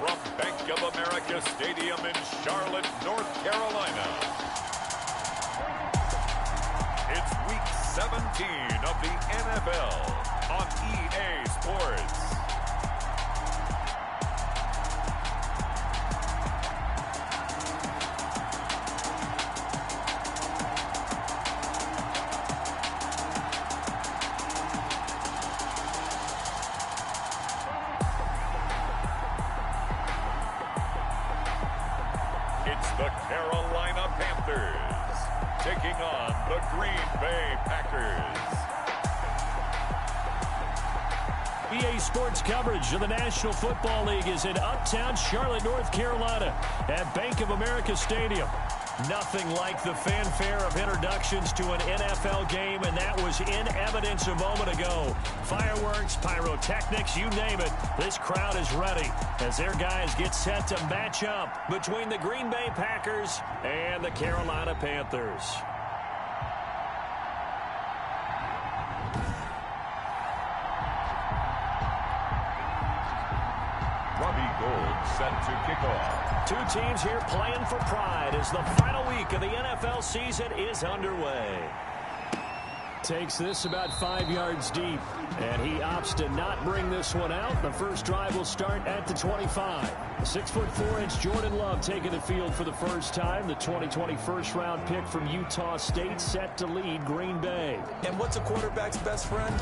from Bank of America Stadium in Charlotte, North Carolina. It's Week 17 of the NFL on EA Sports. It's the Carolina Panthers taking on the Green Bay Packers. EA Sports coverage of the National Football League is in uptown Charlotte, North Carolina at Bank of America Stadium. Nothing like the fanfare of introductions to an NFL game, and that was in evidence a moment ago. Fireworks, pyrotechnics, you name it. This crowd is ready as their guys get set to match up between the Green Bay Packers and the Carolina Panthers. Set to kick off. Two teams here playing for pride as the final week of the NFL season is underway. Takes this about 5 yards deep, and he opts to not bring this one out. The first drive will start at the 25. 6'4" Jordan Love taking the field for the first time. The 2020 first-round pick from Utah State set to lead Green Bay. And what's a quarterback's best friend?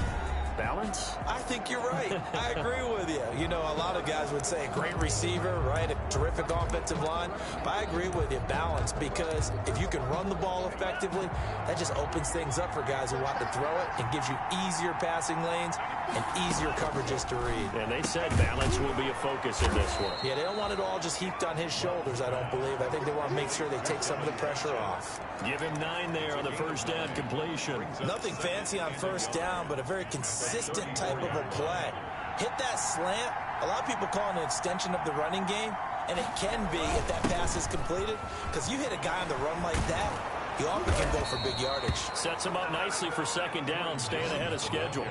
Balance? I think you're right. I agree with you. You know, a lot of guys would say a great receiver, right? A terrific offensive line. But I agree with you, balance, because if you can run the ball effectively, that just opens things up for guys who want to throw it and gives you easier passing lanes and easier coverages to read. And they said balance will be a focus in this one. Yeah, they don't want it all just heaped on his shoulders, I don't believe. I think they want to make sure they take some of the pressure off. Give him 9 there on the first down completion. Nothing fancy on first down, but a very consistent type of a play. Hit that slant. A lot of people call it an extension of the running game, and it can be if that pass is completed, because you hit a guy on the run like that, he often can go for big yardage. Sets him up nicely for second down, staying ahead of schedule.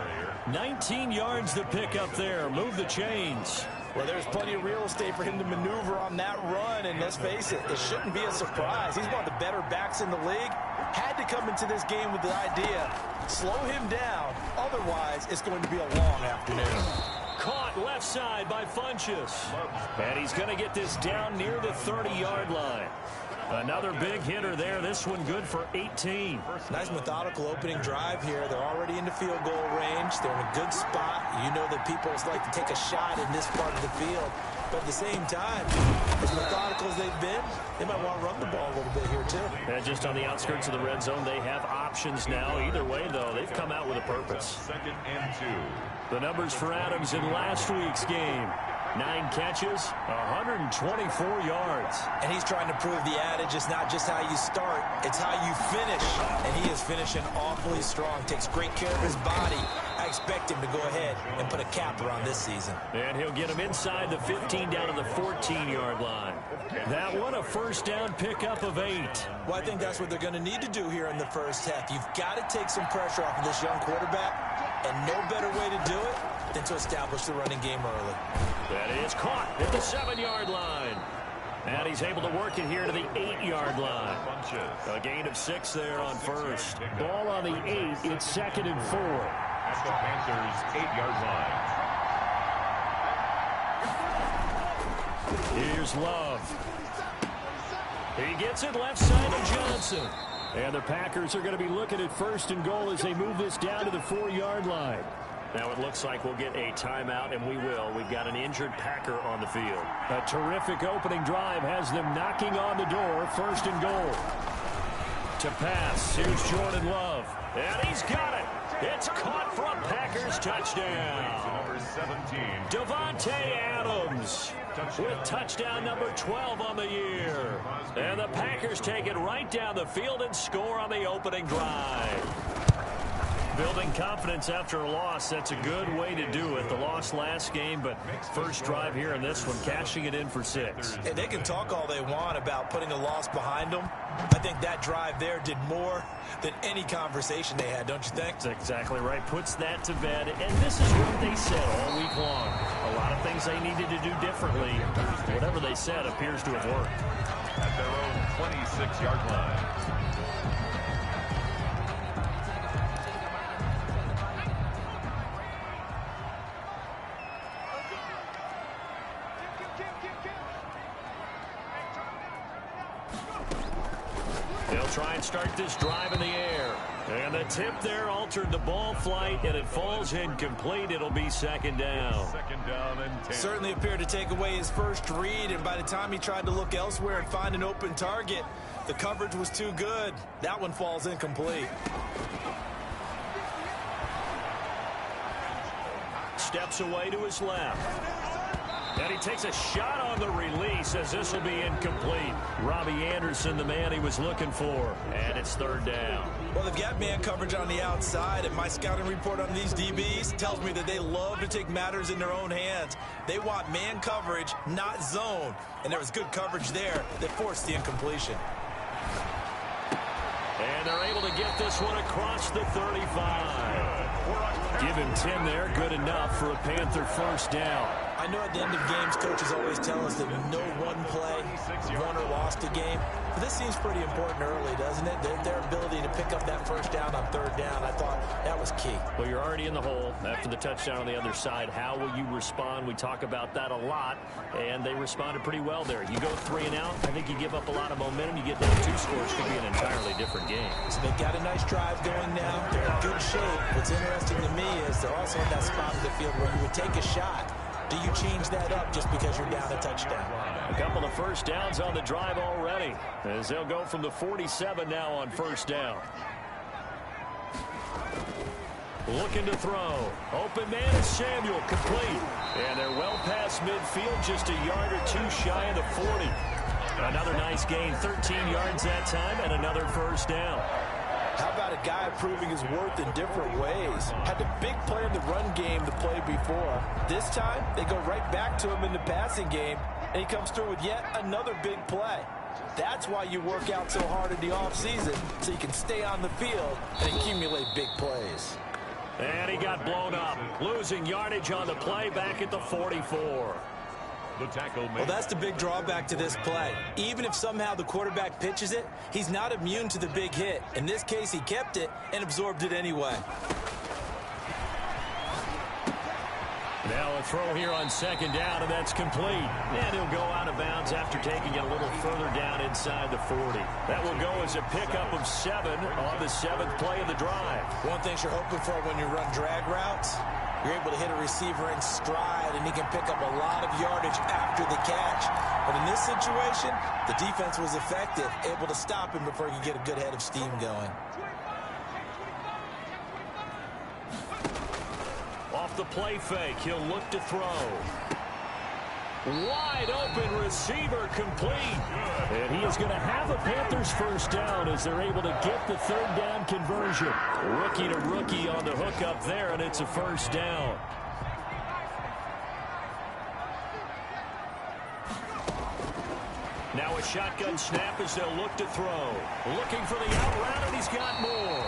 19 yards to pick up there. Move the chains. Well, there's plenty of real estate for him to maneuver on that run, and let's face it, it shouldn't be a surprise. He's one of the better backs in the league. Had to come into this game with the idea, slow him down, otherwise it's going to be a long afternoon. Caught left side by Funchess. And he's going to get this down near the 30-yard line. Another big hitter there. This one good for 18. Nice methodical opening drive here. They're already into field goal range. They're in a good spot. You know that people like to take a shot in this part of the field. But at the same time, as methodical as they've been, they might want to run the ball a little bit here too. And just on the outskirts of the red zone, they have options now. Either way, though, they've come out with a purpose. 2nd and 2. The numbers for Adams in last week's game. 9 catches, 124 yards. And he's trying to prove the adage is not just how you start, it's how you finish. And he is finishing awfully strong, takes great care of his body. I expect him to go ahead and put a capper on this season. And he'll get him inside the 15 down to the 14-yard line. That one a first down pickup of 8. Well, I think that's what they're going to need to do here in the first half. You've got to take some pressure off of this young quarterback, and no better way to do it than to establish the running game early. That is caught at the 7-yard line. And he's able to work it here to the 8-yard line. A gain of 6 there on first. Ball on the 8. It's 2nd and 4. At the Panthers' 8-yard line. Here's Love. He gets it left side of Johnson. And the Packers are going to be looking at 1st and goal as they move this down to the 4-yard line. Now it looks like we'll get a timeout, and we will. We've got an injured Packer on the field. A terrific opening drive has them knocking on the door. 1st and goal. To pass, here's Jordan Love. And he's got it. It's caught for a Packers touchdown. Number 17. Davante Adams with touchdown number 12 on the year. And the Packers take it right down the field and score on the opening drive. Building confidence after a loss, that's a good way to do it. The loss last game, but first drive here in this one, cashing it in for 6. And they can talk all they want about putting a loss behind them. I think that drive there did more than any conversation they had, don't you think? That's exactly right. Puts that to bed, and this is what they said all week long. A lot of things they needed to do differently. Whatever they said appears to have worked. At their own 26-yard line. They'll try and start this drive in the air. And the tip there altered the ball flight, and it falls incomplete. It'll be second down. Second down and 10. Certainly appeared to take away his first read, and by the time he tried to look elsewhere and find an open target, the coverage was too good. That one falls incomplete. Steps away to his left. And he takes a shot on the release as this will be incomplete. Robbie Anderson, the man he was looking for. And it's third down. Well, they've got man coverage on the outside, and my scouting report on these DBs tells me that they love to take matters in their own hands. They want man coverage, not zone. And there was good coverage there that forced the incompletion. And they're able to get this one across the 35. Give him 10 there, good enough for a Panther first down. I know at the end of games, coaches always tell us that no one play won or lost a game. But this seems pretty important early, doesn't it? Their ability to pick up that first down on third down, I thought that was key. Well, you're already in the hole after the touchdown on the other side. How will you respond? We talk about that a lot, and they responded pretty well there. You go 3 and out, I think you give up a lot of momentum. You get down 2 scores, could be an entirely different game. So they've got a nice drive going now. They're in good shape. What's interesting to me is they're also in that spot of the field where you would take a shot. Do you change that up just because you're down a touchdown? A couple of first downs on the drive already, as they'll go from the 47 now on first down. Looking to throw. Open man is Samuel, complete. And they're well past midfield, just a yard or 2 shy of the 40. Another nice gain, 13 yards that time, and another first down. How about a guy proving his worth in different ways? Had the big play in the run game the play before. This time, they go right back to him in the passing game, and he comes through with yet another big play. That's why you work out so hard in the offseason, so you can stay on the field and accumulate big plays. And he got blown up, losing yardage on the play back at the 44. The tackle made. Well, that's the big drawback to this play. Even if somehow the quarterback pitches it, he's not immune to the big hit. In this case, he kept it and absorbed it anyway. Now a throw here on second down, and that's complete. And he'll go out of bounds after taking it a little further down inside the 40. That will go as a pickup of 7 on the 7th play of the drive. One thing you're hoping for when you run drag routes, you're able to hit a receiver in stride, and he can pick up a lot of yardage after the catch. But in this situation, the defense was effective, able to stop him before he could get a good head of steam going. Off the play fake, he'll look to throw. Wide open receiver, complete. And he is going to have a Panthers first down as they're able to get the third down conversion. Rookie to rookie on the hook up there, and it's a first down. Now a shotgun snap as they'll look to throw. Looking for the out route, and he's got more.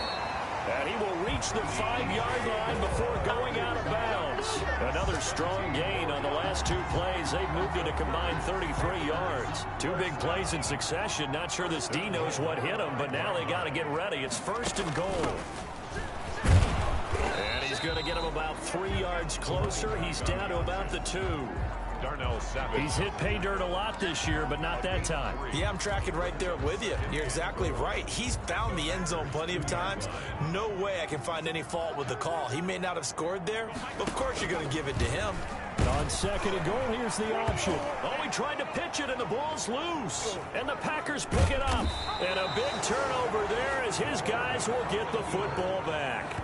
And he will reach the 5-yard line before going out of bounds. Another strong gain on the last 2 plays. They've moved it a combined 33 yards. 2 big plays in succession. Not sure this D knows what hit him, but now they got to get ready. It's first and goal. And he's going to get him about 3 yards closer. He's down to about the 2. He's hit pay dirt a lot this year, but not that time. Yeah, I'm tracking right there with you. You're exactly right. He's found the end zone plenty of times. No way I can find any fault with the call. He may not have scored there, but of course you're going to give it to him. On second and goal, here's the option. Oh, he tried to pitch it, and the ball's loose. And the Packers pick it up. And a big turnover there as his guys will get the football back.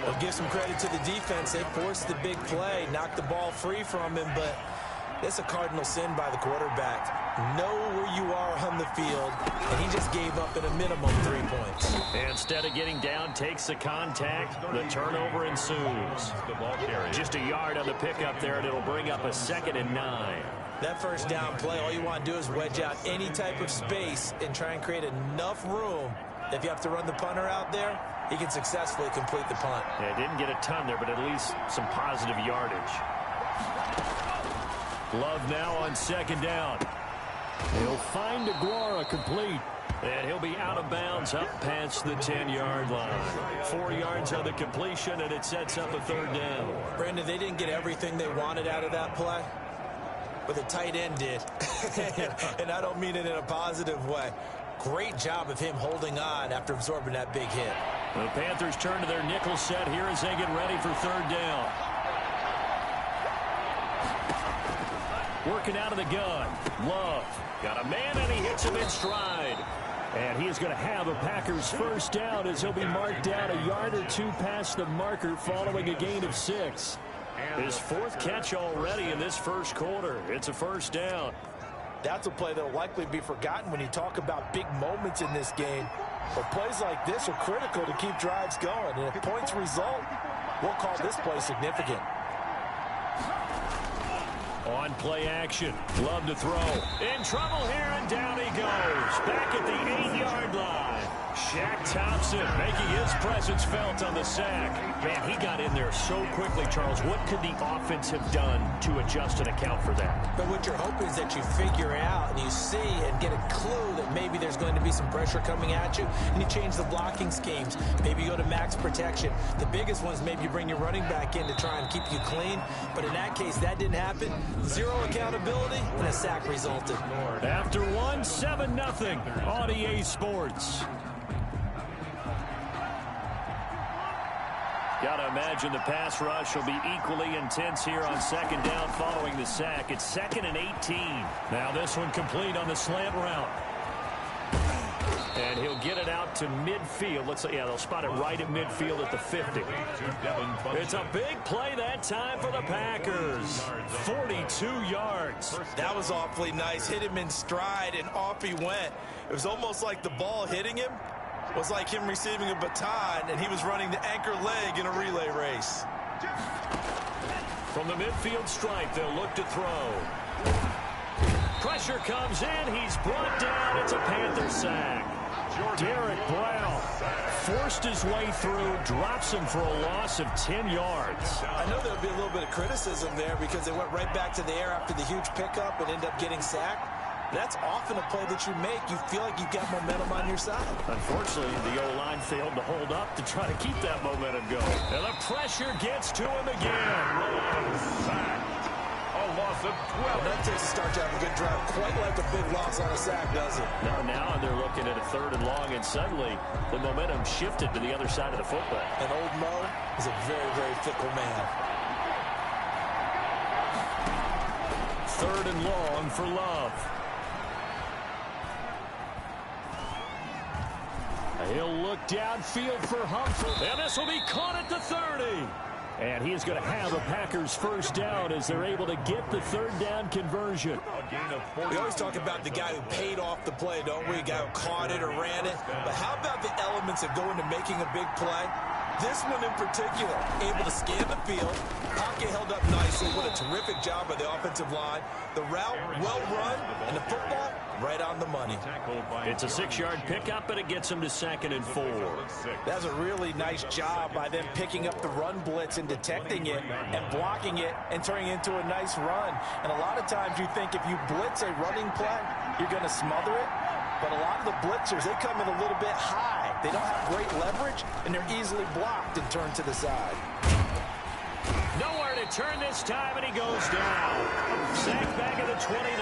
I'll give some credit to the defense. They forced the big play, knocked the ball free from him, but it's a cardinal sin by the quarterback. Know where you are on the field, and he just gave up at a minimum 3 points. Instead of getting down, takes the contact. The turnover ensues. Just a yard on the pickup there, and it'll bring up a 2nd and 9. That first down play, all you want to do is wedge out any type of space and try and create enough room. If you have to run the punter out there, he can successfully complete the punt. Yeah, didn't get a ton there, but at least some positive yardage. Love now on second down. He'll find Aguara complete. And he'll be out of bounds up past the 10-yard line. 4 yards on the completion, and it sets up a third down. Brandon, they didn't get everything they wanted out of that play, but the tight end did. And I don't mean it in a positive way. Great job of him holding on after absorbing that big hit. The Panthers turn to their nickel set here as they get ready for third down. Working out of the gun. Love. Got a man, and he hits him in stride. And he is going to have a Packers first down as he'll be marked down a yard or two past the marker following a gain of 6. His 4th catch already in this first quarter. It's a first down. That's a play that will likely be forgotten when you talk about big moments in this game. But plays like this are critical to keep drives going. And if points result, we'll call this play significant. On play action. Love to throw. In trouble here, and down he goes. Back at the 8-yard line. Shaq Thompson making his presence felt on the sack. Man, he got in there so quickly, Charles. What could the offense have done to adjust and account for that? But what you're hoping is that you figure out and you see and get a clue that maybe there's going to be some pressure coming at you, and you change the blocking schemes. Maybe you go to max protection. The biggest one is maybe you bring your running back in to try and keep you clean. But in that case, that didn't happen. 0 accountability, and a sack resulted. After 1, 7-0 on EA Sports. Got to imagine the pass rush will be equally intense here on second down following the sack. It's 2nd and 18. Now this one complete on the slant route. And he'll get it out to midfield. Yeah, they'll spot it right at midfield at the 50. It's a big play that time for the Packers. 42 yards. That was awfully nice. Hit him in stride, and off he went. It was almost like the ball hitting him was like him receiving a baton, and he was running the anchor leg in a relay race. From the midfield stripe, they'll look to throw. Pressure comes in. He's brought down. It's a Panther sack. Derek Brown forced his way through, drops him for a loss of 10 yards. I know there'll be a little bit of criticism there because they went right back to the air after the huge pickup and ended up getting sacked. That's often a play that you make. You feel like you've got momentum on your side. Unfortunately, the O-line failed to hold up to try to keep that momentum going. And the pressure gets to him again. Sacked. A loss of 12. Well, that takes a start to have a good drive. Quite like a big loss on a sack, does it? Now they're looking at a 3rd and long, and suddenly the momentum shifted to the other side of the football. And old Mo is a very, very fickle man. 3rd and long for Love. He'll look downfield for Humphrey. And this will be caught at the 30. And he is going to have a Packers first down as they're able to get the 3rd down conversion. We always talk about the guy who paid off the play, don't we? The guy who caught it or ran it. But how about the elements that go into making a big play? This one in particular, able to scan the field. Pocket held up nicely. What a terrific job by the offensive line. The route, well run, and the football, right on the money. It's a 6-yard pickup, and it gets him to 2nd and 4. That's a really nice job by them picking up the run blitz and detecting it and blocking it and turning it into a nice run. And a lot of times you think if you blitz a running play, you're going to smother it. But a lot of the blitzers, they come in a little bit high. They don't have great leverage, and they're easily blocked and turned to the side. Nowhere to turn this time, and he goes down. Sack back at the 29.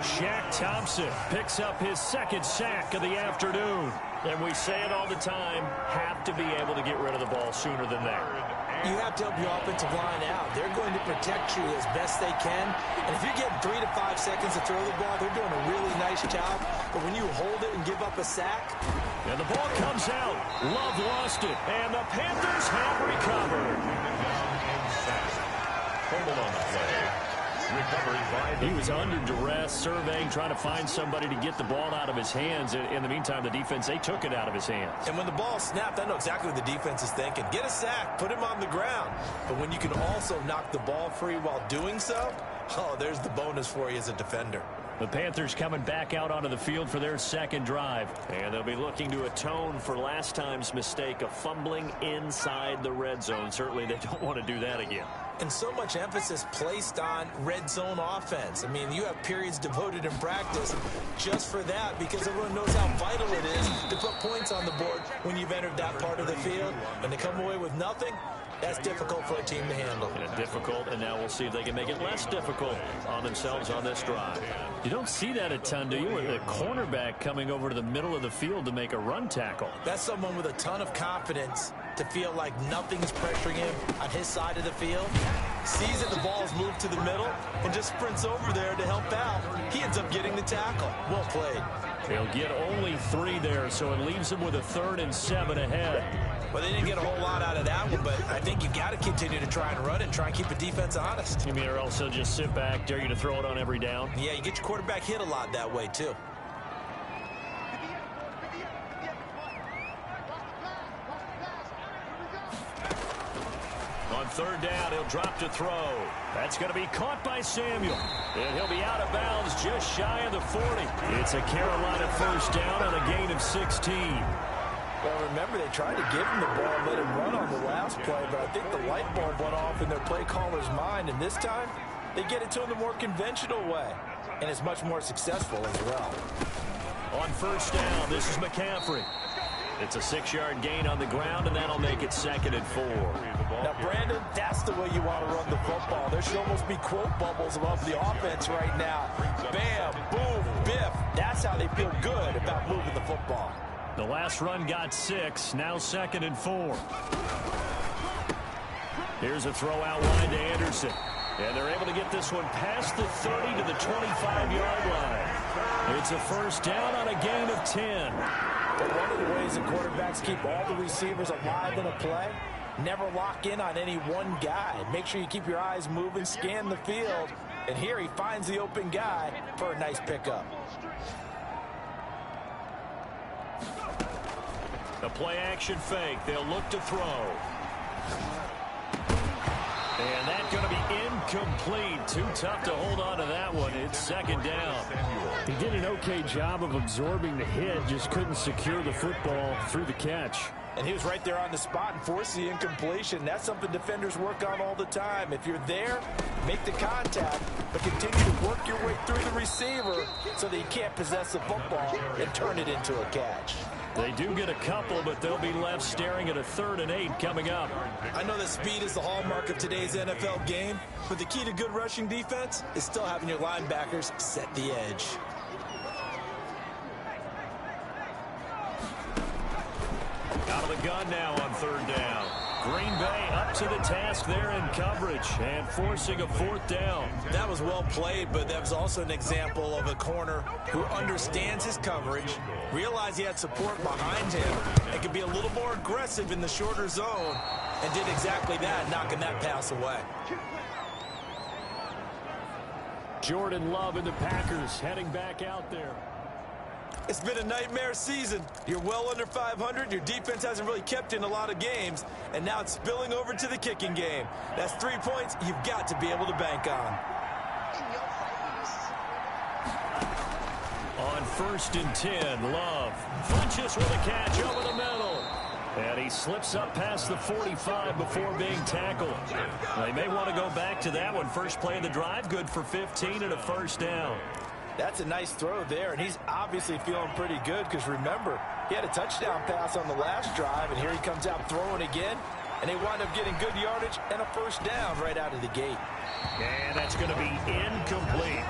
Shaq Thompson picks up his 2nd sack of the afternoon. And we say it all the time, have to be able to get rid of the ball sooner than that. You have to help your offensive line out. They're going to protect you as best they can. And if you're getting 3 to 5 seconds to throw the ball, they're doing a really nice job. But when you hold it and give up a sack. And the ball comes out. Love lost it. And the Panthers have recovered. Fumble on the play. Recovered by He was under duress, surveying, trying to find somebody to get the ball out of his hands. In the meantime, the defense, they took it out of his hands. And when the ball snapped, I know exactly what the defense is thinking. Get a sack, put him on the ground. But when you can also knock the ball free while doing so, oh, there's the bonus for you as a defender. The Panthers coming back out onto the field for their 2nd drive. And they'll be looking to atone for last time's mistake of fumbling inside the red zone. Certainly they don't want to do that again. And so much emphasis placed on red zone offense. I mean, you have periods devoted in practice just for that because everyone knows how vital it is to put points on the board when you've entered that part of the field. And to come away with nothing, that's difficult for a team to handle. Difficult, and now we'll see if they can make it less difficult on themselves on this drive. You don't see that a ton, do you, with the cornerback coming over to the middle of the field to make a run tackle? That's someone with a ton of confidence to feel like nothing is pressuring him on his side of the field. Sees that the ball's moved to the middle and just sprints over there to help out. He ends up getting the tackle. Well played. He'll get only 3 there, so it leaves him with a 3rd and 7 ahead. Well, they didn't get a whole lot out of that one, but I think you've got to continue to try and run and try and keep the defense honest. You mean, or else they'll just sit back, dare you to throw it on every down? Yeah, you get your quarterback hit a lot that way, too. On 3rd down, he'll drop to throw. That's going to be caught by Samuel. And he'll be out of bounds just shy of the 40. It's a Carolina 1st down on a gain of 16. Well, remember, they tried to give him the ball and let him run on the last play, but I think the light bulb went off in their play caller's mind, and this time, they get it to him the more conventional way, and it's much more successful as well. On 1st down, this is McCaffrey. It's a 6-yard gain on the ground, and that'll make it 2nd and 4. Now, Brandon, that's the way you want to run the football. There should almost be quote bubbles above the offense right now. Bam, boom, biff. That's how they feel good about moving the football. The last run got 6, now 2nd and 4. Here's a throw out wide to Anderson. And they're able to get this one past the 30 to the 25-yard line. It's a 1st down on a gain of 10. But one of the ways that quarterbacks keep all the receivers alive in a play, never lock in on any one guy. Make sure you keep your eyes moving, scan the field. And here he finds the open guy for a nice pickup. The play-action fake. They'll look to throw. And that's going to be incomplete. Too tough to hold on to that one. It's 2nd down. He did an okay job of absorbing the hit, just couldn't secure the football through the catch. And he was right there on the spot and forced the incompletion. That's something defenders work on all the time. If you're there, make the contact, but continue to work your way through the receiver so that you can't possess the football and turn it into a catch. They do get a couple, but they'll be left staring at a 3rd and 8 coming up. I know that speed is the hallmark of today's NFL game, but the key to good rushing defense is still having your linebackers set the edge. Out of the gun now on 3rd down. Green Bay up to the task there in coverage and forcing a 4th down. That was well played, but that was also an example of a corner who understands his coverage, realized he had support behind him, and could be a little more aggressive in the shorter zone, and did exactly that, knocking that pass away. Jordan Love and the Packers heading back out there. It's been a nightmare season. You're well under 500. Your defense hasn't really kept in a lot of games. And now it's spilling over to the kicking game. That's 3 points you've got to be able to bank on. On 1st and 10, Love punches with a catch over the middle. And he slips up past the 45 before being tackled. They may want to go back to that one. First play of the drive, good for 15 and a 1st down. That's a nice throw there, and he's obviously feeling pretty good because, remember, he had a touchdown pass on the last drive, and here he comes out throwing again, and they wind up getting good yardage and a 1st down right out of the gate. And that's going to be incomplete.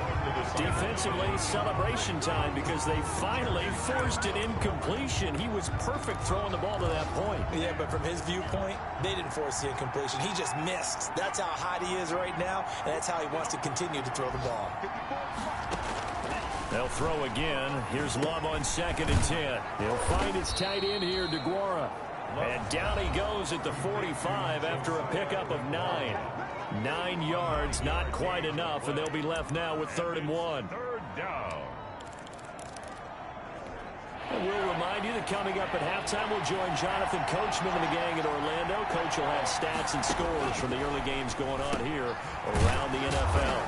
Defensively, celebration time because they finally forced an incompletion. He was perfect throwing the ball to that point. Yeah, but from his viewpoint, they didn't force the incompletion. He just missed. That's how hot he is right now, and that's how he wants to continue to throw the ball. They'll throw again. Here's Love on 2nd and 10. He'll find his tight end here, DeGuara. And down he goes at the 45 after a pickup of 9. 9 yards, not quite enough, and they'll be left now with 3rd and 1. 3rd down. We'll remind you that coming up at halftime, we'll join Jonathan Coachman and the gang in Orlando. Coach will have stats and scores from the early games going on here around the NFL.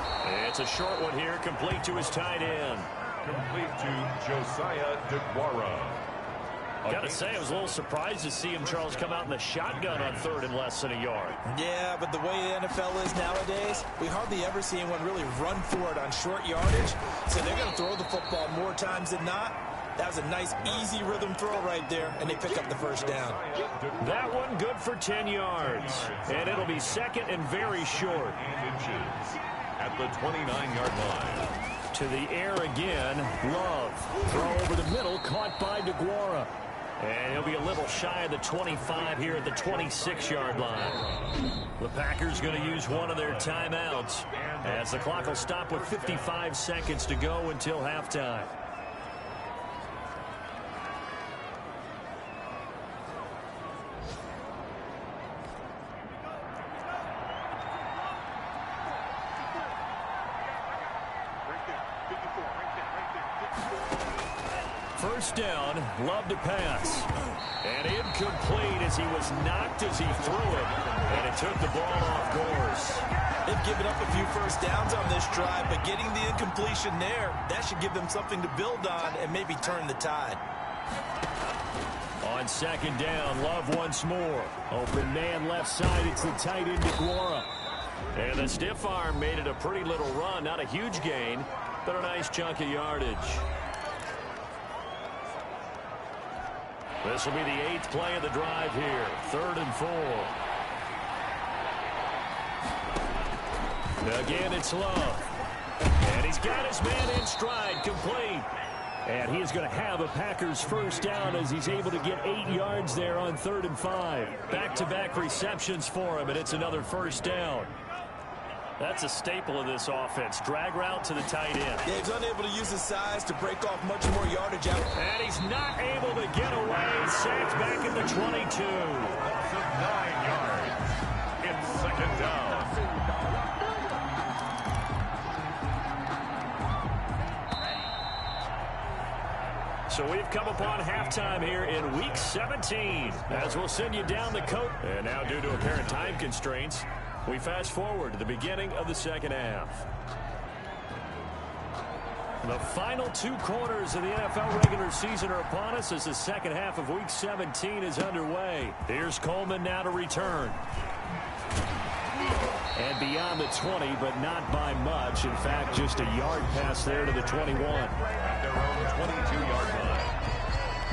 It's a short one here, complete to his tight end. Complete to Josiah DeGuara. Got to say, I was a little surprised to see him, Charles, come out in the shotgun on 3rd and less than a yard. Yeah, but the way the NFL is nowadays, we hardly ever see anyone really run for it on short yardage. So they're going to throw the football more times than not. That was a nice, easy rhythm throw right there, and they pick up the first down. That one good for 10 yards. And it'll be 2nd and very short. At the 29-yard line. To the air again, Love. Throw over the middle, caught by DeGuara. And he'll be a little shy of the 25 here at the 26-yard line. The Packers going to use one of their timeouts as the clock will stop with 55 seconds to go until halftime. First down, Love to pass. And incomplete as he was knocked as he threw it. And it took the ball off course. They've given up a few first downs on this drive, but getting the incompletion there, that should give them something to build on and maybe turn the tide. On 2nd down, Love once more. Open man left side, it's the tight end DeGuara. And the stiff arm made it a pretty little run. Not a huge gain, but a nice chunk of yardage. This will be the 8th play of the drive here. 3rd and 4. Again, it's Love. And he's got his man in stride, complete. And he is going to have a Packers first down as he's able to get 8 yards there on 3rd and 5. Back-to-back receptions for him, and it's another first down. That's a staple of this offense. Drag route to the tight end. Yeah, he's unable to use his size to break off much more yardage out. And he's not able to get away. Sacked back at the 22. That's a 9 yards. It's 2nd down. So we've come upon halftime here in Week 17. As we'll send you down the coast. And now due to apparent time constraints, we fast forward to the beginning of the second half. The final 2 quarters of the NFL regular season are upon us as the second half of Week 17 is underway. Here's Coleman now to return. And beyond the 20, but not by much. In fact, just a yard pass there to the 21. At their own 22-yard line.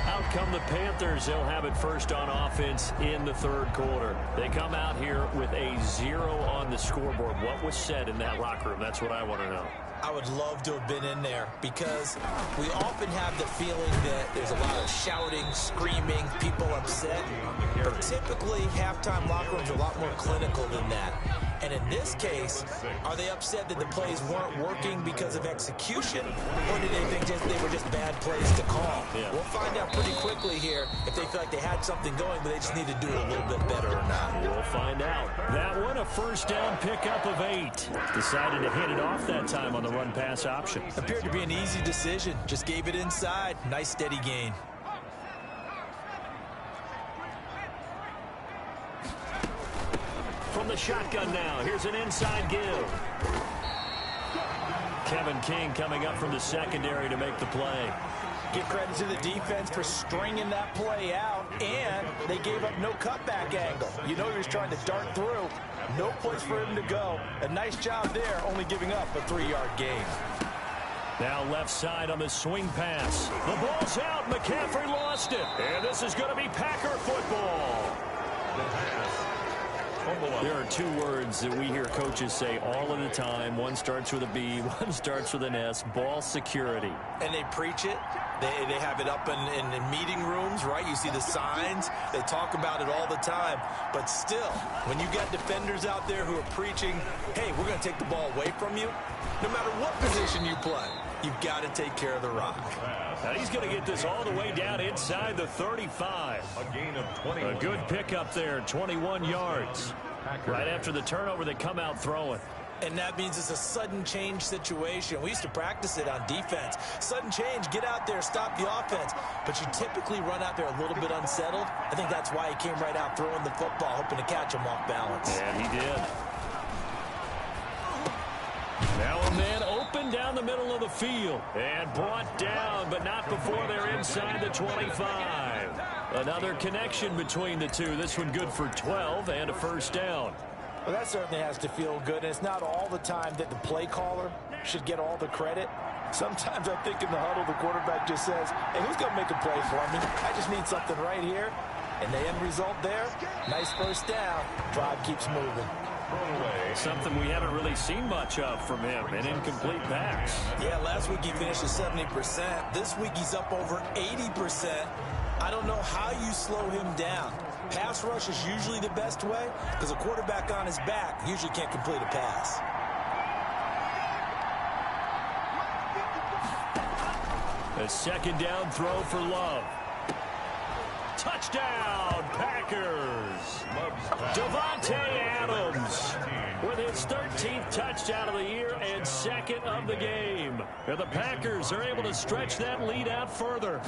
Out come the Panthers. They'll have it first on offense in the 3rd quarter. They come out here with a 0 on the scoreboard. What was said in that locker room? That's what I want to know. I would love to have been in there because we often have the feeling that there's a lot of shouting, screaming, people upset. But typically, halftime locker rooms are a lot more clinical than that. And in this case, are they upset that the plays weren't working because of execution, or did they think they were just bad plays to call? Yeah. We'll find out pretty quickly here if they feel like they had something going, but they just need to do it a little bit better or not. We'll find out. That one, a first down pickup of 8. Decided to hit it off that time on the run-pass option. Appeared to be an easy decision. Just gave it inside. Nice steady gain. From the shotgun now, here's an inside give. Kevin King coming up from the secondary to make the play. Give credit to the defense for stringing that play out, and they gave up no cutback angle. You know he was trying to dart through. No place for him to go. A nice job there, only giving up a 3-yard gain. Now left side on the swing pass. The ball's out. McCaffrey lost it. And this is going to be Packer football. The pass. There are 2 words that we hear coaches say all of the time. One starts with a B, one starts with an S. Ball security. And they preach it. They have it up in meeting rooms, right? You see the signs. They talk about it all the time. But still, when you got defenders out there who are preaching, hey, we're going to take the ball away from you, no matter what position you play, you've got to take care of the rock. Now he's going to get this all the way down inside the 35. A gain of 21. A good pickup there, 21 yards. Right after the turnover, they come out throwing. And that means it's a sudden change situation. We used to practice it on defense. Sudden change, get out there, stop the offense. But you typically run out there a little bit unsettled. I think that's why he came right out throwing the football, hoping to catch him off balance. And he did. Now a man open down down the middle of the field. And brought down, but not before they're inside the 25. Another connection between the two. This one good for 12 and a first down. Well, that certainly has to feel good. And it's not all the time that the play caller should get all the credit. Sometimes I think in the huddle, the quarterback just says, hey, who's going to make a play for me? I just need something right here. And the end result there, nice first down. Drive keeps moving. Something we haven't really seen much of from him, an incomplete pass. Yeah, last week he finished at 70%. This week he's up over 80%. I don't know how you slow him down. Pass rush is usually the best way because a quarterback on his back usually can't complete a pass. A second down throw for Love. Touchdown, Packers. Davante Adams with his 13th touchdown of the year and second of the game. And the Packers are able to stretch that lead out further.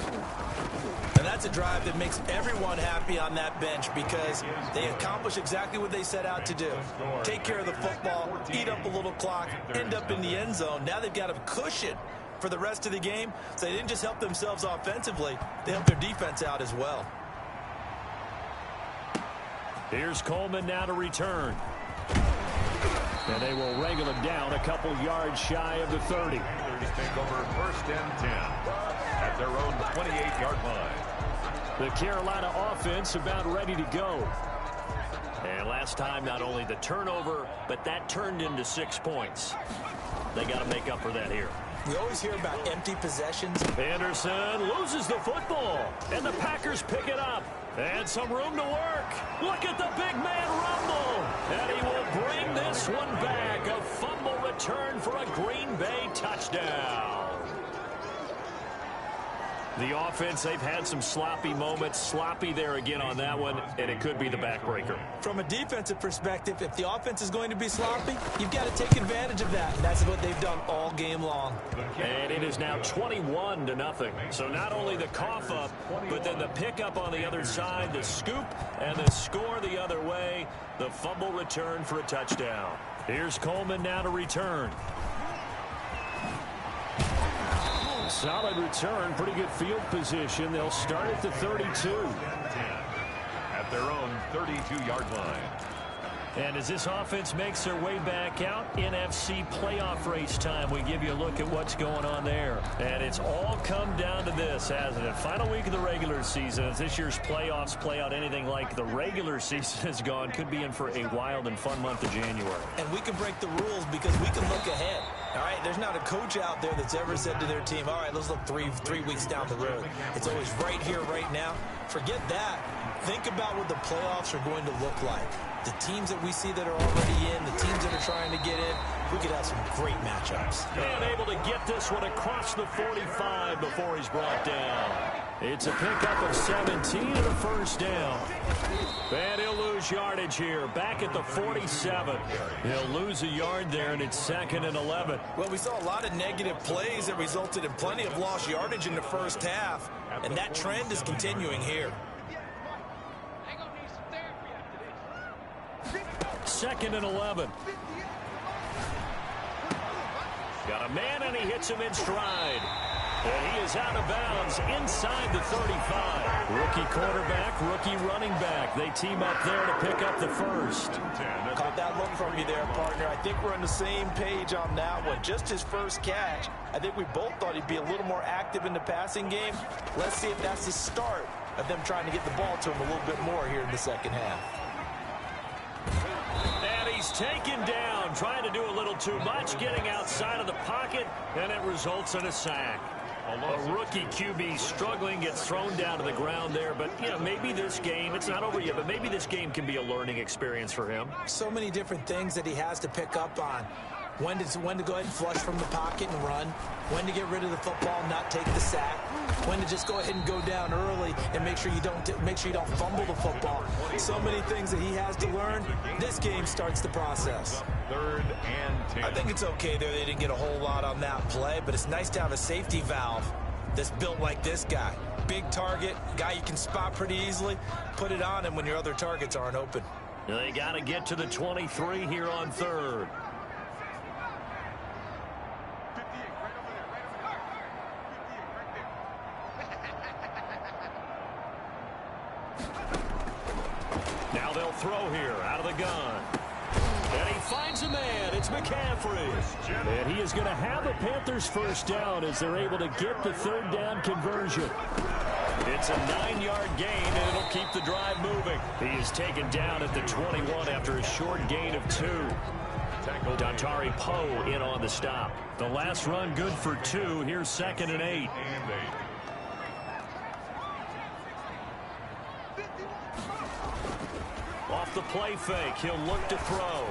And that's a drive that makes everyone happy on that bench because they accomplish exactly what they set out to do. Take care of the football, eat up a little clock, end up in the end zone. Now they've got a cushion for the rest of the game. So they didn't just help themselves offensively, they helped their defense out as well. Here's Coleman now to return. And they will wrangle him down a couple yards shy of the 30. Take over first and 10 at their own 28-yard line. The Carolina offense about ready to go. And last time, not only the turnover, but that turned into 6 points. They got to make up for that here. We always hear about empty possessions. Anderson loses the football, and the Packers pick it up. And some room to work. Look at the big man rumble. And he will bring this one back. A fumble return for a Green Bay touchdown. The offense, they've had some sloppy moments. Sloppy there again on that one, and it could be the backbreaker. From a defensive perspective, if the offense is going to be sloppy, you've got to take advantage of that. And that's what they've done all game long. And it is now 21-0. So not only the cough up, but then the pickup on the other side, the scoop, and the score the other way. The fumble return for a touchdown. Here's Coleman now to return. Solid return, pretty good field position. They'll start at the 32. At their own 32-yard line. And as this offense makes their way back out, NFC playoff race time, we give you a look at what's going on there. And it's all come down to this, hasn't it? Final week of the regular season. As this year's playoffs play out anything like the regular season has gone, could be in for a wild and fun month of January. And we can break the rules because we can look ahead. All right, there's not a coach out there that's ever said to their team, all right, let's look three weeks down the road. It's always right here, right now. Forget that. Think about what the playoffs are going to look like. The teams that we see that are already in, the teams that are trying to get in, we could have some great matchups. And able to get this one across the 45 before he's brought down. It's a pickup of 17 and a first down. And he'll lose yardage here, back at the 47. He'll lose a yard there, and it's 2nd and 11. Well, we saw a lot of negative plays that resulted in plenty of lost yardage in the first half, and that trend is continuing here. 2nd and 11. Got a man, and he hits him in stride. And he is out of bounds inside the 35. Rookie quarterback, rookie running back. They team up there to pick up the first. Caught that look from you there, partner. I think we're on the same page on that one. Just his first catch. I think we both thought he'd be a little more active in the passing game. Let's see if that's the start of them trying to get the ball to him a little bit more here in the second half. And he's taken down, trying to do a little too much, getting outside of the pocket, and it results in a sack. A rookie QB struggling, gets thrown down to the ground there. But, you know, maybe this game, it's not over yet, but maybe this game can be a learning experience for him. So many different things that he has to pick up on. When to go ahead and flush from the pocket and run. When to get rid of the football and not take the sack. When to just go ahead and go down early and make sure you don't fumble the football. So many things that he has to learn. This game starts the process. 3rd and 10. I think it's okay there. They didn't get a whole lot on that play, but it's nice to have a safety valve that's built like this guy. Big target, guy you can spot pretty easily. Put it on him when your other targets aren't open. They got to get to the 23 here on 3rd. throw here out of the gun. And he finds a man. It's McCaffrey. And he is going to have a Panthers first down as they're able to get the third down conversion. It's a 9-yard gain, and it'll keep the drive moving. He is taken down at the 21 after a short gain of 2. Dontari Poe in on the stop. The last run good for 2. Here's 2nd and 8. Off the play fake, he'll look to throw.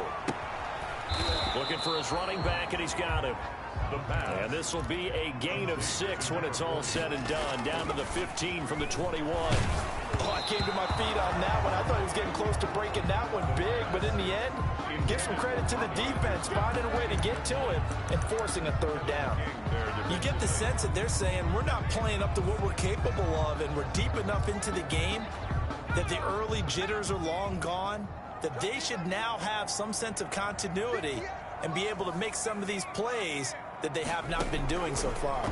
Looking for his running back, and he's got him. And this will be a gain of 6 when it's all said and done. Down to the 15 from the 21. Oh, I came to my feet on that one. I thought he was getting close to breaking that one big, but in the end, give some credit to the defense, finding a way to get to him and forcing a third down. You get the sense that they're saying we're not playing up to what we're capable of, and we're deep enough into the game that the early jitters are long gone, that they should now have some sense of continuity and be able to make some of these plays that they have not been doing so far.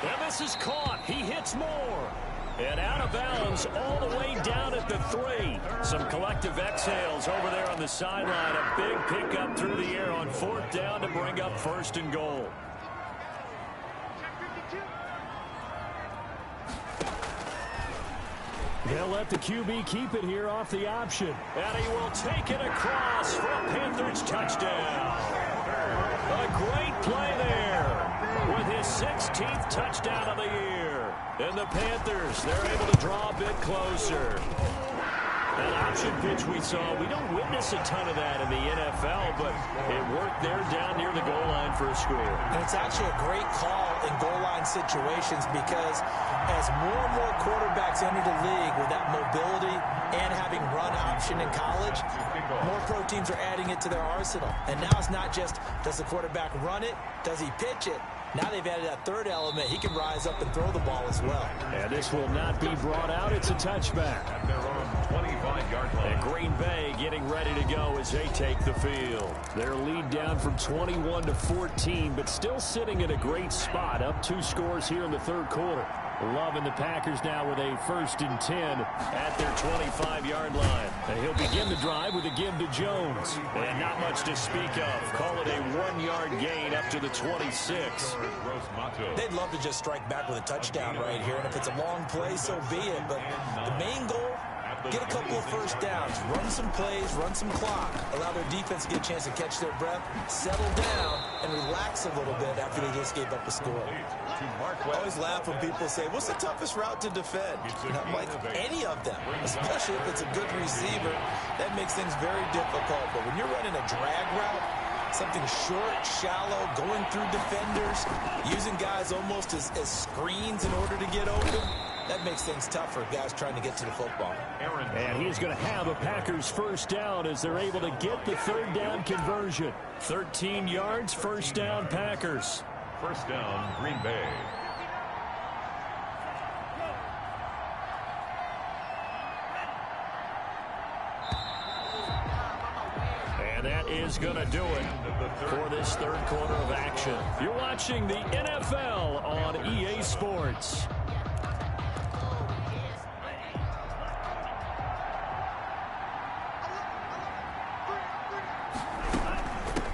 And this is caught. He hits more. And out of bounds all the way down at the 3. Some collective exhales over there on the sideline. A big pickup through the air on 4th down to bring up 1st and goal. They'll let the QB keep it here off the option. And he will take it across for a Panthers touchdown. A great play there with his 16th touchdown of the year. And the Panthers, they're able to draw a bit closer. That option pitch we saw, we don't witness a ton of that in the NFL, but it worked there down near the goal line for a score. And it's actually a great call in goal line situations because as more and more quarterbacks enter the league with that mobility and having run option in college, more pro teams are adding it to their arsenal. And now it's not just, does the quarterback run it? Does he pitch it? Now they've added that third element. He can rise up and throw the ball as well. And this will not be brought out. It's a touchback. At their own 25-yard line. And Green Bay getting ready to go as they take the field. Their lead down from 21 to 14, but still sitting in a great spot. Up 2 scores here in the third quarter. Loving the Packers now with a 1st and 10 at their 25-yard line. And he'll begin the drive with a give to Jones. And not much to speak of. Call it a 1-yard gain up to the 26. They'd love to just strike back with a touchdown right here. And if it's a long play, so be it. But the main goal, get a couple of first downs, run some plays, run some clock, allow their defense to get a chance to catch their breath, settle down, and relax a little bit after they just gave up a score. I always laugh when people say, what's the toughest route to defend? And I'm like, any of them, especially if it's a good receiver. That makes things very difficult. But when you're running a drag route, something short, shallow, going through defenders, using guys almost as screens in order to get open, that makes things tough for guys trying to get to the football. And he's going to have a Packers first down as they're able to get the third down conversion. 13 yards, first down, Packers. First down, Green Bay. And that is going to do it for this third quarter of action. You're watching the NFL on EA Sports.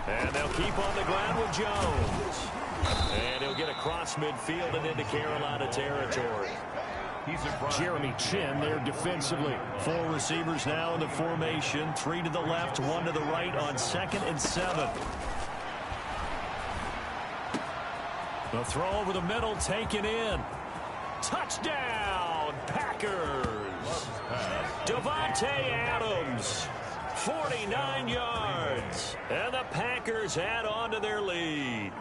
And they'll keep on the ground with Jones. And he'll get across midfield and into Carolina territory. Jeremy Chin there defensively. 4 receivers now in the formation. 3 to the left, 1 to the right on 2nd and 7. The throw over the middle taken in. Touchdown, Packers. Devontae Adams, 49 yards. And the Packers add on to their lead.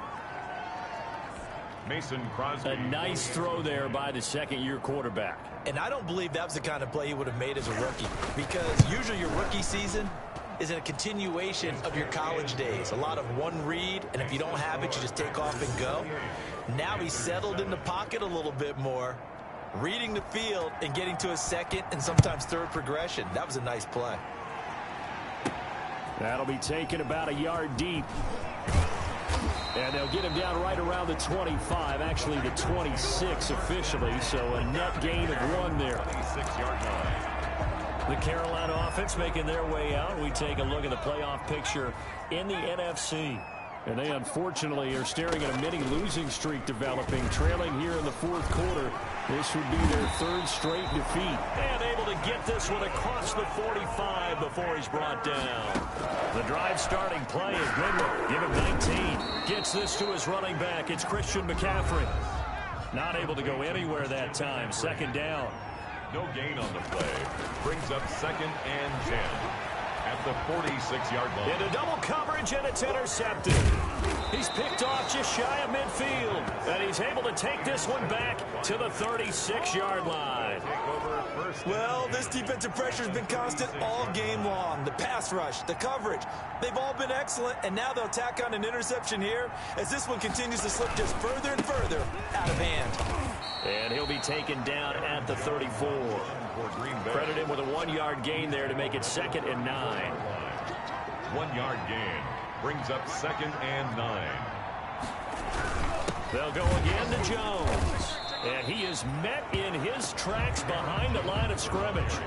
Mason Crosby. A nice throw there by the second-year quarterback. And I don't believe that was the kind of play he would have made as a rookie, because usually your rookie season is a continuation of your college days. A lot of one read, and if you don't have it, you just take off and go. Now he's settled in the pocket a little bit more, reading the field and getting to a second and sometimes third progression. That was a nice play. That'll be taken about a yard deep. And they'll get him down right around the 25, actually the 26 officially, so a net gain of 1 there. 26-yard line. The Carolina offense making their way out. We take a look at the playoff picture in the NFC. And they unfortunately are staring at a mini losing streak developing, trailing here in the fourth quarter. This would be their third straight defeat. And able to get this one across the 45 before he's brought down. The drive starting play is Goodwin. Give him 19. Gets this to his running back. It's Christian McCaffrey. Not able to go anywhere that time. Second down. No gain on the play. Brings up 2nd and 10 at the 46-yard line. Into double coverage, and it's intercepted. He's picked off just shy of midfield, and he's able to take this one back to the 36-yard line. Well, this defensive pressure has been constant all game long. The pass rush, the coverage, they've all been excellent, and now they'll tack on an interception here as this one continues to slip just further and further out of hand. And he'll be taken down at the 34. Credit him with a 1-yard gain there to make it 2nd and 9. 1-yard gain brings up 2nd and 9. They'll go again to Jones. And he is met in his tracks behind the line of scrimmage.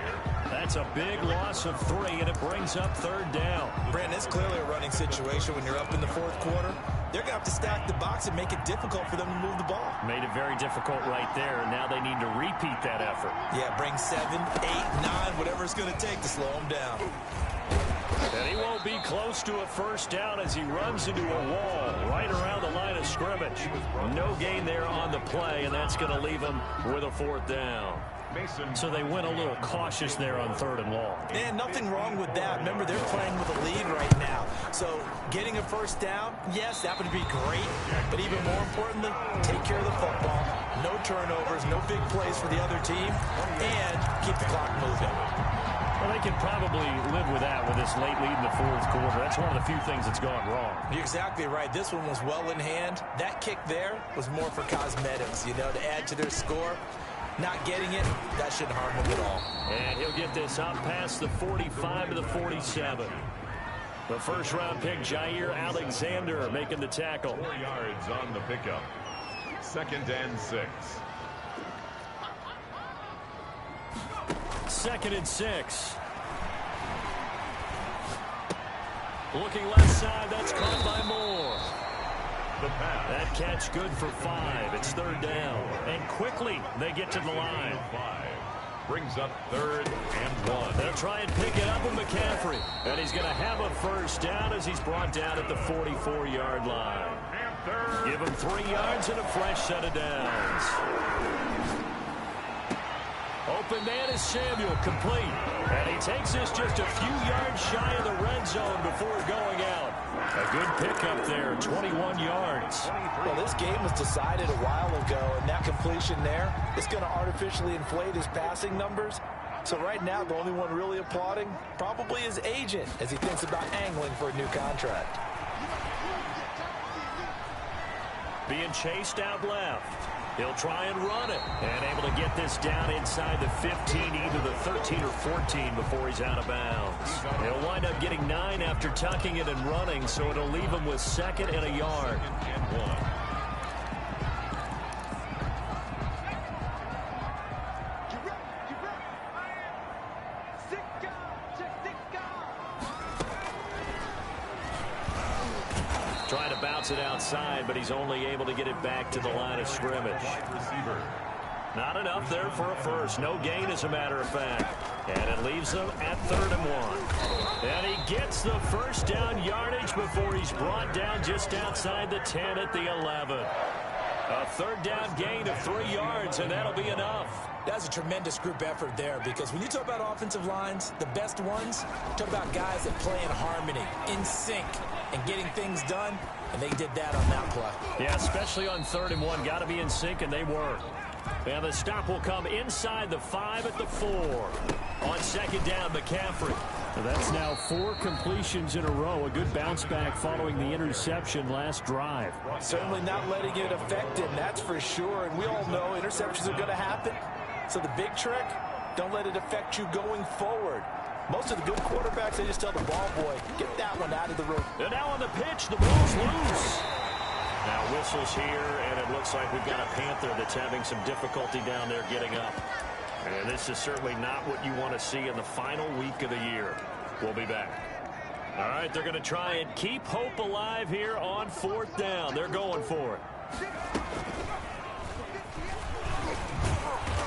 That's a big loss of 3, and it brings up 3rd down. Brandon, it's clearly a running situation when you're up in the fourth quarter. They're going to have to stack the box and make it difficult for them to move the ball. Made it very difficult right there, and now they need to repeat that effort. Yeah, bring 7, 8, 9, whatever it's going to take to slow them down. And he won't be close to a first down as he runs into a wall right around the line of scrimmage. No gain there on the play, and that's going to leave him with a 4th down. So they went a little cautious there on 3rd and long. And nothing wrong with that. Remember, they're playing with a lead right now. So getting a first down, yes, that would be great. But even more importantly, take care of the football. No turnovers, no big plays for the other team, and keep the clock moving. Well, they can probably live with that with this late lead in the fourth quarter. That's one of the few things that's gone wrong. You're exactly right. This one was well in hand. That kick there was more for cosmetics, to add to their score. Not getting it, that shouldn't harm him at all. And he'll get this up past the 45 to the 47. The first-round pick, Jair Alexander, making the tackle. 4 yards on the pickup. 2nd and 6. 2nd and 6. Looking left side, that's caught by Moore. The pass. That catch good for 5. It's 3rd down. And quickly, they get to the line. 5. Brings up 3rd and 1. They'll try and pick it up with McCaffrey. And he's going to have a first down as he's brought down at the 44-yard line. Give him 3 yards and a fresh set of downs. Open man is Samuel, complete. And he takes this just a few yards shy of the red zone before going out. A good pickup there, 21 yards. Well, this game was decided a while ago, and that completion there is going to artificially inflate his passing numbers. So right now, the only one really applauding probably his agent as he thinks about angling for a new contract. Being chased out left. He'll try and run it. And able to get this down inside the 15, either the 13 or 14 before he's out of bounds. He'll wind up getting 9 after tucking it and running, so it'll leave him with 2nd and a yard. Trying to bounce it outside, but he's only able to get it back to the line of scrimmage. Not enough there for a first. No gain, as a matter of fact. And it leaves them at 3rd and 1. And he gets the first down yardage before he's brought down just outside the 10 at the 11. A 3rd down gain of 3 yards, and that'll be enough. That's a tremendous group effort there, because when you talk about offensive lines, the best ones, talk about guys that play in harmony, in sync, and getting things done, and they did that on that play. Yeah, especially on 3rd and 1. Got to be in sync, and they were. And the stop will come inside the 5 at the 4. On 2nd down, McCaffrey. That's now 4 completions in a row. A good bounce back following the interception last drive. Certainly not letting it affect him, that's for sure. And we all know interceptions are going to happen. So the big trick, don't let it affect you going forward. Most of the good quarterbacks, they just tell the ball boy, get that one out of the room. And now on the pitch, the ball's loose. Now whistles here, and it looks like we've got a Panther that's having some difficulty down there getting up. And this is certainly not what you want to see in the final week of the year. We'll be back. All right, they're going to try and keep hope alive here on 4th down. They're going for it.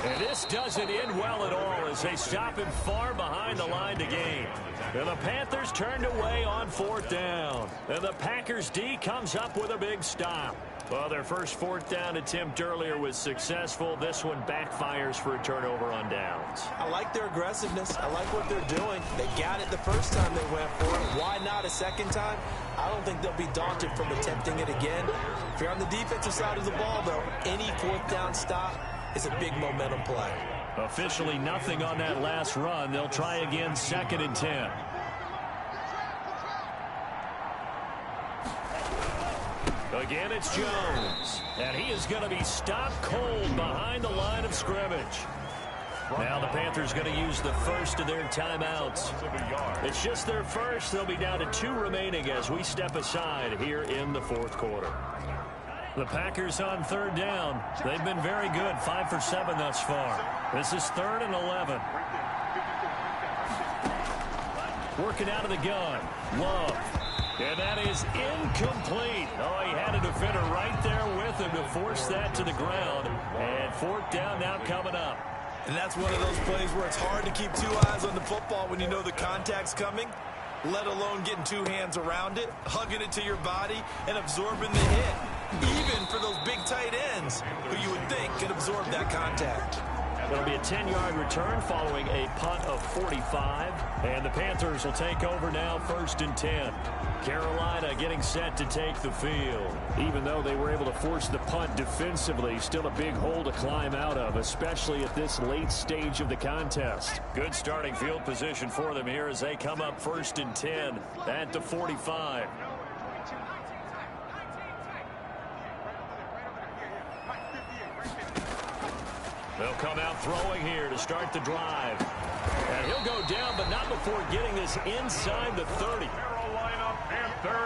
And this doesn't end well at all as they stop him far behind the line to gain. And the Panthers turned away on 4th down. And the Packers D comes up with a big stop. Well, their first 4th down attempt earlier was successful. This one backfires for a turnover on downs. I like their aggressiveness. I like what they're doing. They got it the first time they went for it. Why not a second time? I don't think they'll be daunted from attempting it again. If you're on the defensive side of the ball, though, any 4th down stop is a big momentum play. Officially nothing on that last run. They'll try again 2nd and 10. Again, it's Jones. And he is going to be stopped cold behind the line of scrimmage. Now the Panthers going to use the first of their timeouts. It's just their first. They'll be down to 2 remaining as we step aside here in the 4th quarter. The Packers on 3rd down. They've been very good, 5 for 7 thus far. This is 3rd and 11. Working out of the gun. Love. And that is incomplete. Oh, he had a defender right there with him to force that to the ground. And 4th down now coming up. And that's one of those plays where it's hard to keep 2 eyes on the football when you know the contact's coming, let alone getting 2 hands around it, hugging it to your body, and absorbing the hit. Even for those big tight ends who you would think could absorb that contact. It'll be a 10-yard return following a punt of 45. And the Panthers will take over now 1st and 10. Carolina getting set to take the field. Even though they were able to force the punt defensively, still a big hole to climb out of, especially at this late stage of the contest. Good starting field position for them here as they come up 1st and 10 at the 45. They'll come out throwing here to start the drive. And he'll go down, but not before getting this inside the 30.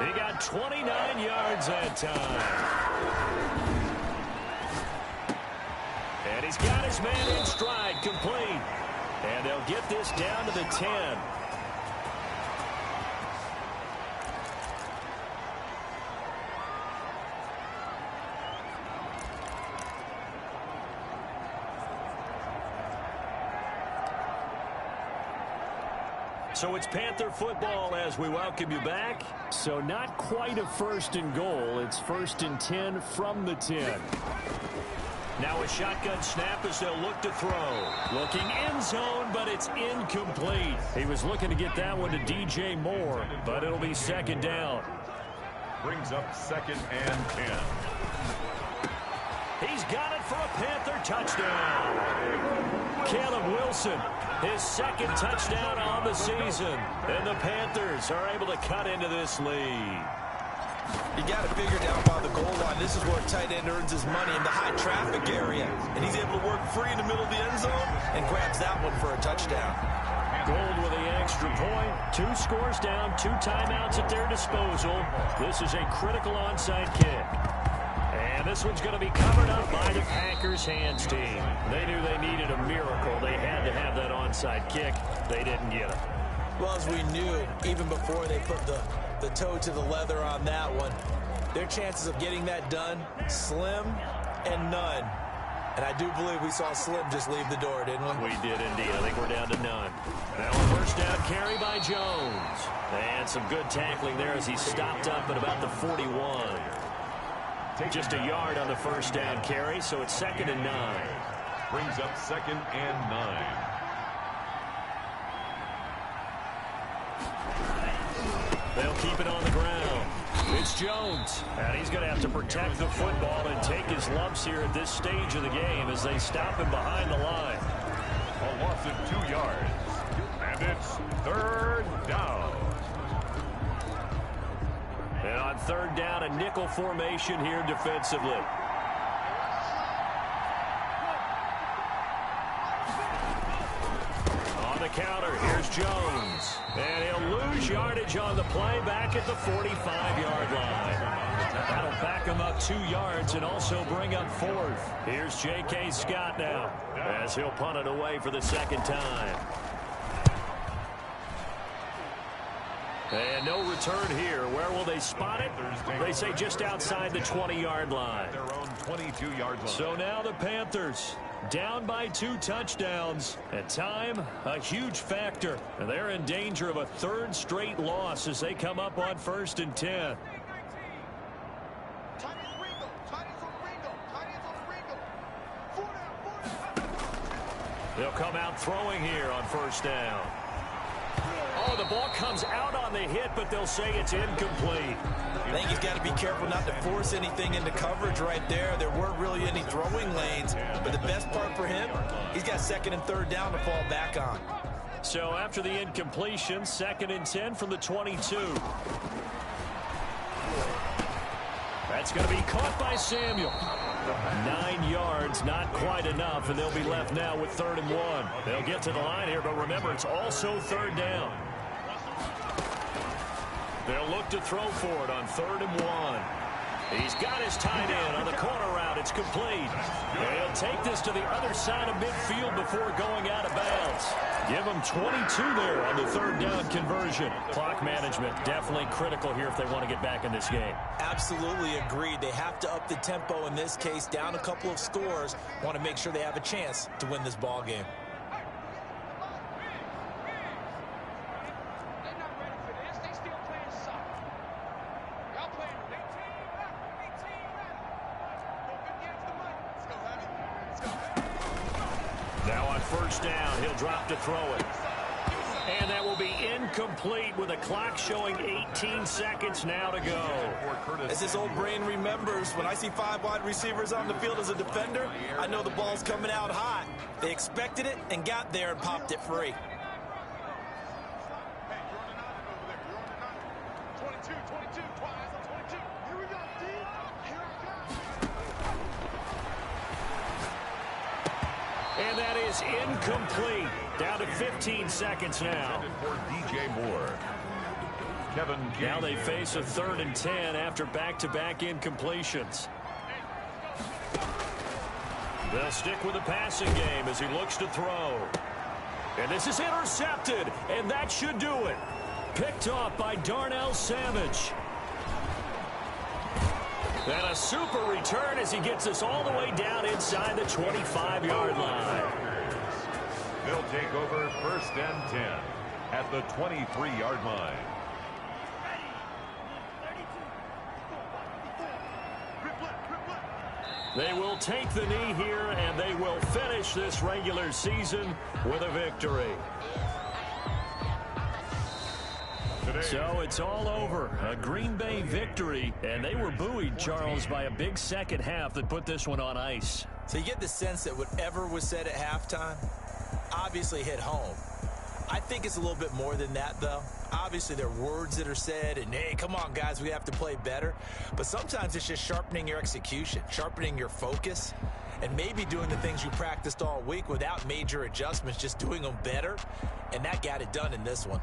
He got 29 yards that time. And he's got his man in stride, complete. And they'll get this down to the 10. So it's Panther football as we welcome you back. So not quite a 1st and goal. It's 1st and 10 from the 10. Now a shotgun snap as they'll look to throw. Looking end zone, but it's incomplete. He was looking to get that one to DJ Moore, but it'll be 2nd down. Brings up 2nd and 10. He's got it for a Panther touchdown. Caleb Wilson, his 2nd touchdown on the season. And the Panthers are able to cut into this lead. You got to figure down by the goal line. This is where a tight end earns his money in the high traffic area. And he's able to work free in the middle of the end zone and grabs that one for a touchdown. Gold with the extra point. 2 scores down, 2 timeouts at their disposal. This is a critical onside kick. And this one's going to be covered up by the Packers hands team. They knew they needed a miracle. They had to have that onside kick. They didn't get it. Well, as we knew, even before they put the toe to the leather on that one, their chances of getting that done, slim and none. And I do believe we saw Slim just leave the door, didn't we? We did indeed. I think we're down to none. Now a 1st down carry by Jones. And some good tackling there as he stopped up at about the 41. Just a yard on the 1st down carry, so it's 2nd and 9. Brings up 2nd and 9. They'll keep it on the ground. It's Jones. And he's going to have to protect the football and take his lumps here at this stage of the game as they stop him behind the line. A loss of 2 yards. And it's 3rd down. And on 3rd down, a nickel formation here defensively. On the counter. Here's Jones. And he'll lose yardage on the play back at the 45-yard line. That'll back him up 2 yards and also bring up 4th. Here's J.K. Scott now as he'll punt it away for the second time. And no return here. Where will they spot it? They say just outside the 20-yard line. Their own 22-yard line. So now the Panthers down by 2 touchdowns. At time, a huge factor. And they're in danger of a 3rd straight loss as they come up on 1st and 10. They'll come out throwing here on 1st down. Oh, the ball comes out on the hit, but they'll say it's incomplete. I think he's got to be careful not to force anything into coverage right there. There weren't really any throwing lanes, but the best part for him, he's got 2nd and 3rd down to fall back on. So after the incompletion, 2nd and 10 from the 22. That's going to be caught by Samuel. 9 yards, not quite enough, and they'll be left now with 3rd and 1. They'll get to the line here, but remember, it's also 3rd down. They'll look to throw for it on 3rd and 1. He's got his tight end on the corner route. It's complete. And he'll take this to the other side of midfield before going out of bounds. Give them 22 there on the 3rd down conversion. Clock management definitely critical here if they want to get back in this game. Absolutely agreed. They have to up the tempo in this case, down a couple of scores. Want to make sure they have a chance to win this ball game. Now on 1st down, he'll drop to throw it. And that will be incomplete with a clock showing 18 seconds now to go. As this old brain remembers, when I see 5 wide receivers on the field as a defender, I know the ball's coming out hot. They expected it and got there and popped it free. And that is incomplete. Down to 15 seconds now. For DJ Moore. Kevin King. Now they face a 3rd and 10 after back-to-back incompletions. They'll stick with the passing game as he looks to throw. And this is intercepted, and that should do it. Picked off by Darnell Savage. And a super return as he gets us all the way down inside the 25-yard line. They'll take over 1st and 10 at the 23-yard line. They will take the knee here, and they will finish this regular season with a victory. So it's all over. A Green Bay victory, and they were buoyed, Charles, by a big second half that put this one on ice. So you get the sense that whatever was said at halftime obviously hit home. I think it's a little bit more than that, though. Obviously, there are words that are said, and, hey, come on, guys, we have to play better. But sometimes it's just sharpening your execution, sharpening your focus, and maybe doing the things you practiced all week without major adjustments, just doing them better. And that got it done in this one.